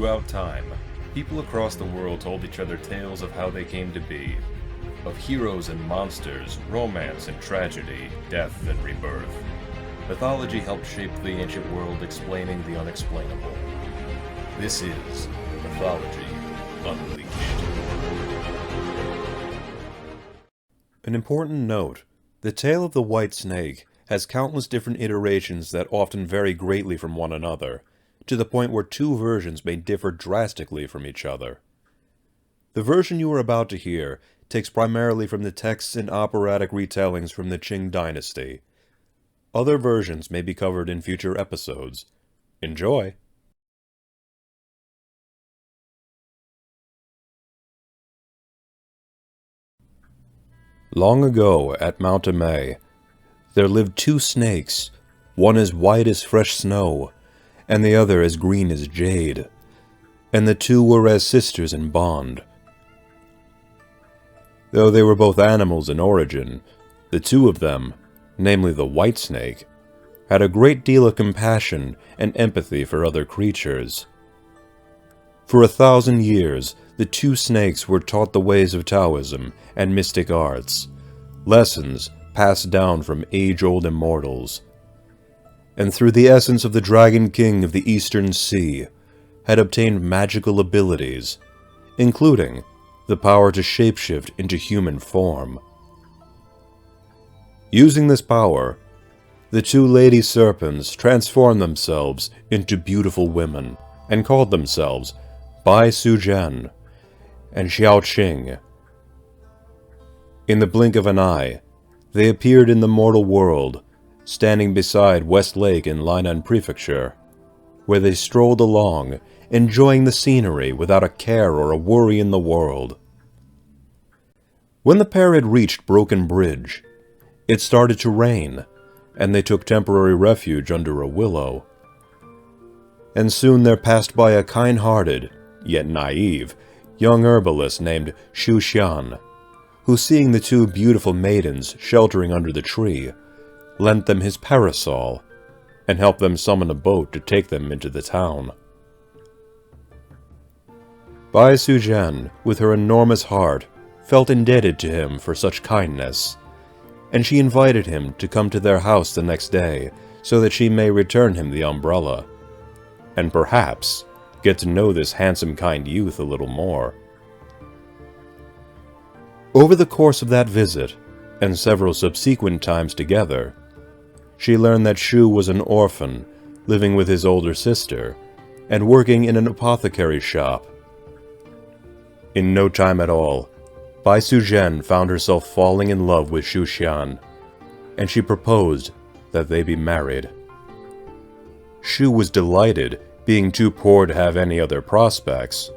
Throughout time, people across the world told each other tales of how they came to be, of heroes and monsters, romance and tragedy, death and rebirth. Mythology helped shape the ancient world, explaining the unexplainable. This is Mythology Unleashed. An important note: the tale of the white snake has countless different iterations that often vary greatly from one another, to the point where two versions may differ drastically from each other. The version you are about to hear takes primarily from the texts and operatic retellings from the Qing dynasty. Other versions may be covered in future episodes. Enjoy! Long ago, at Mount Amay, there lived two snakes, one as white as fresh snow, and the other as green as jade, and the two were as sisters in bond. Though they were both animals in origin, the two of them, namely the white snake, had a great deal of compassion and empathy for other creatures. For 1,000 years, the two snakes were taught the ways of Taoism and mystic arts, lessons passed down from age-old immortals, and through the essence of the Dragon King of the Eastern Sea, had obtained magical abilities, including the power to shapeshift into human form. Using this power, the two lady serpents transformed themselves into beautiful women, and called themselves Bai Suzhen and Xiaoqing. In the blink of an eye, they appeared in the mortal world, standing beside West Lake in Lainan Prefecture, where they strolled along, enjoying the scenery without a care or a worry in the world. When the pair had reached Broken Bridge, it started to rain, and they took temporary refuge under a willow. And soon there passed by a kind-hearted, yet naive, young herbalist named Xu Xian, who, seeing the two beautiful maidens sheltering under the tree, lent them his parasol, and helped them summon a boat to take them into the town. Bai Suzhen, with her enormous heart, felt indebted to him for such kindness, and she invited him to come to their house the next day so that she may return him the umbrella, and perhaps get to know this handsome, kind youth a little more. Over the course of that visit, and several subsequent times together, she learned that Xu was an orphan, living with his older sister, and working in an apothecary's shop. In no time at all, Bai Suzhen found herself falling in love with Xu Xian, and she proposed that they be married. Xu was delighted, being too poor to have any other prospects,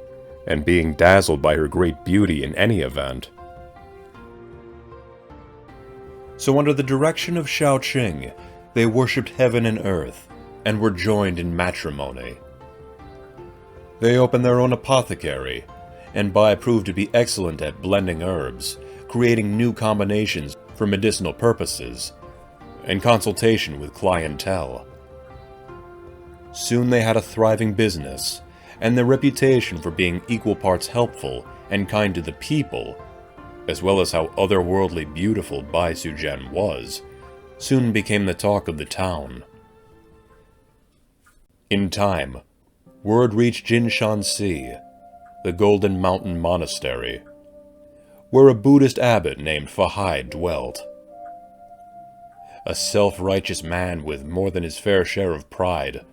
and being dazzled by her great beauty in any event. So under the direction of Xiaoqing, they worshipped heaven and earth, and were joined in matrimony. They opened their own apothecary, and Bai proved to be excellent at blending herbs, creating new combinations for medicinal purposes, and consultation with clientele. Soon they had a thriving business, and their reputation for being equal parts helpful and kind to the people, as well as how otherworldly beautiful Bai Suzhen was, soon became the talk of the town. In time, word reached Jinshanxi, the Golden Mountain Monastery, where a Buddhist abbot named Fahai dwelt. A self-righteous man with more than his fair share of pride,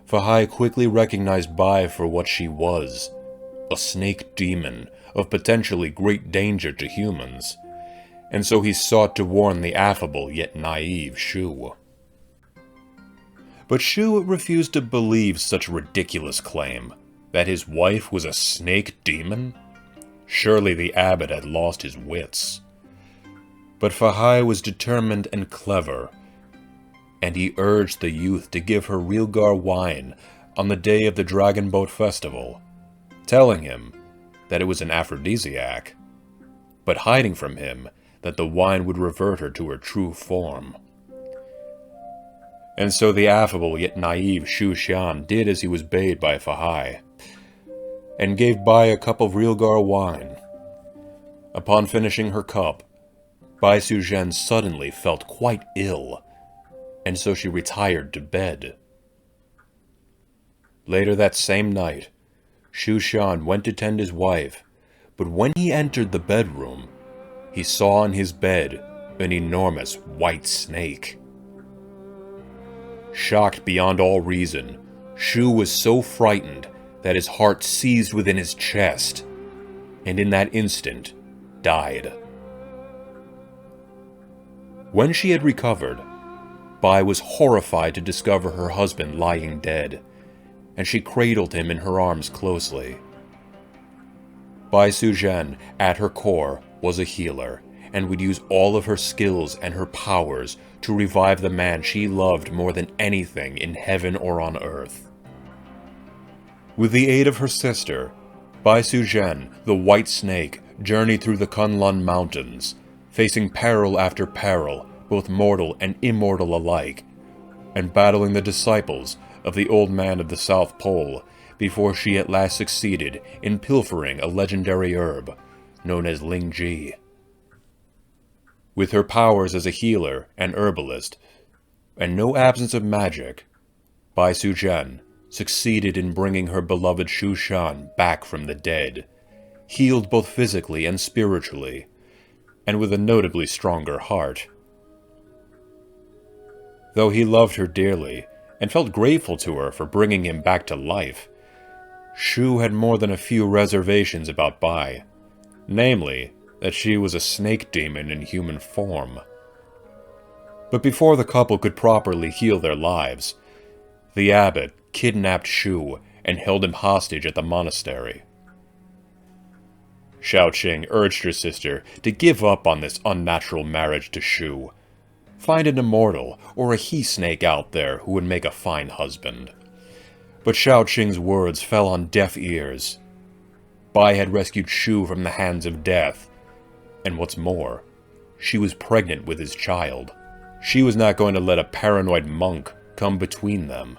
Fahai quickly recognized Bai for what she was, a snake demon of potentially great danger to humans, and so he sought to warn the affable yet naive Xu. But Xu refused to believe such a ridiculous claim, that his wife was a snake demon? Surely the abbot had lost his wits. But Fahai was determined and clever, and he urged the youth to give her Realgar wine on the day of the Dragon Boat Festival, telling him that it was an aphrodisiac, but hiding from him that the wine would revert her to her true form. And so the affable yet naive Xu Xian did as he was bade by Fahai, and gave Bai a cup of Realgar wine. Upon finishing her cup, Bai Suzhen suddenly felt quite ill, and so she retired to bed. Later that same night, Xu Xian went to tend his wife, but when he entered the bedroom, he saw on his bed an enormous white snake. Shocked beyond all reason, Xu was so frightened that his heart seized within his chest, and in that instant, died. When she had recovered, Bai was horrified to discover her husband lying dead, and she cradled him in her arms closely. Bai Suzhen, at her core, was a healer, and would use all of her skills and her powers to revive the man she loved more than anything in heaven or on earth. With the aid of her sister, Bai Suzhen, the White Snake, journeyed through the Kunlun Mountains, facing peril after peril, both mortal and immortal alike, and battling the disciples of the Old Man of the South Pole before she at last succeeded in pilfering a legendary herb known as Lingji. With her powers as a healer and herbalist, and no absence of magic, Bai Suzhen succeeded in bringing her beloved Xu Xian back from the dead, healed both physically and spiritually, and with a notably stronger heart. Though he loved her dearly, and felt grateful to her for bringing him back to life, Xu had more than a few reservations about Bai, namely, that she was a snake demon in human form. But before the couple could properly heal their lives, the abbot kidnapped Xu and held him hostage at the monastery. Shaoqing urged her sister to give up on this unnatural marriage to Xu. Find an immortal or a he-snake out there who would make a fine husband. But Shaoqing's words fell on deaf ears. Bai had rescued Xu from the hands of death, and what's more, she was pregnant with his child. She was not going to let a paranoid monk come between them.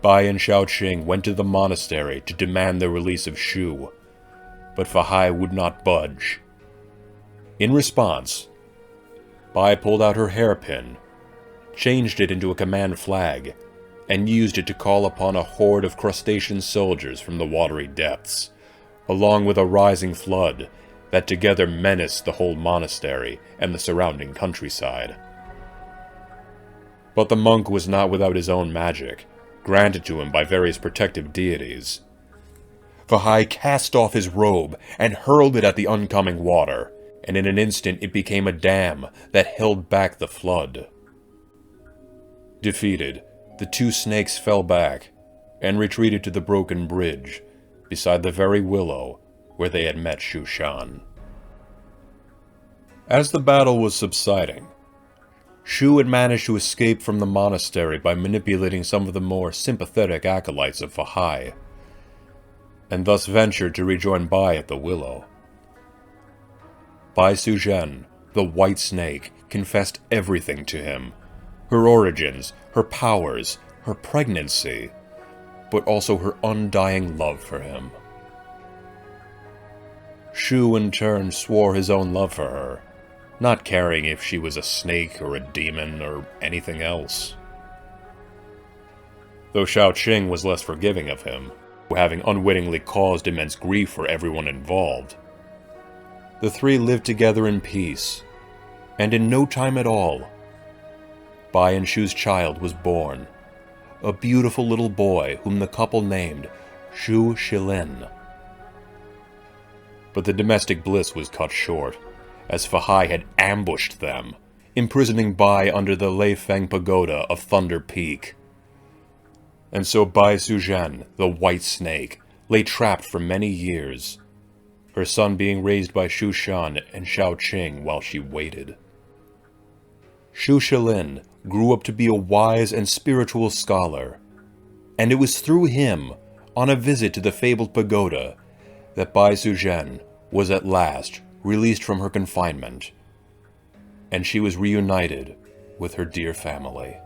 Bai and Shaoqing went to the monastery to demand the release of Xu, but Fahai would not budge. In response, Bai pulled out her hairpin, changed it into a command flag, and used it to call upon a horde of crustacean soldiers from the watery depths, along with a rising flood that together menaced the whole monastery and the surrounding countryside. But the monk was not without his own magic, granted to him by various protective deities. Fahai cast off his robe and hurled it at the oncoming water, and in an instant it became a dam that held back the flood. Defeated, the two snakes fell back and retreated to the broken bridge beside the very willow where they had met Xu Xian. As the battle was subsiding, Xu had managed to escape from the monastery by manipulating some of the more sympathetic acolytes of Fahai, and thus ventured to rejoin Bai at the willow. Bai Suzhen, the White Snake, confessed everything to him, her origins, her powers, her pregnancy, but also her undying love for him. Xu in turn swore his own love for her, not caring if she was a snake or a demon or anything else. Though Shaoqing was less forgiving of him, having unwittingly caused immense grief for everyone involved, the three lived together in peace, and in no time at all, Bai and Xu's child was born, a beautiful little boy whom the couple named Xu Xian. But the domestic bliss was cut short, as Fahai had ambushed them, imprisoning Bai under the Leifeng Pagoda of Thunder Peak. And so Bai Suzhen, the White Snake, lay trapped for many years, her son being raised by Xu Xian and Shaoqing while she waited. Xu Xian grew up to be a wise and spiritual scholar, and it was through him, on a visit to the fabled pagoda, that Bai Suzhen was at last released from her confinement, and she was reunited with her dear family.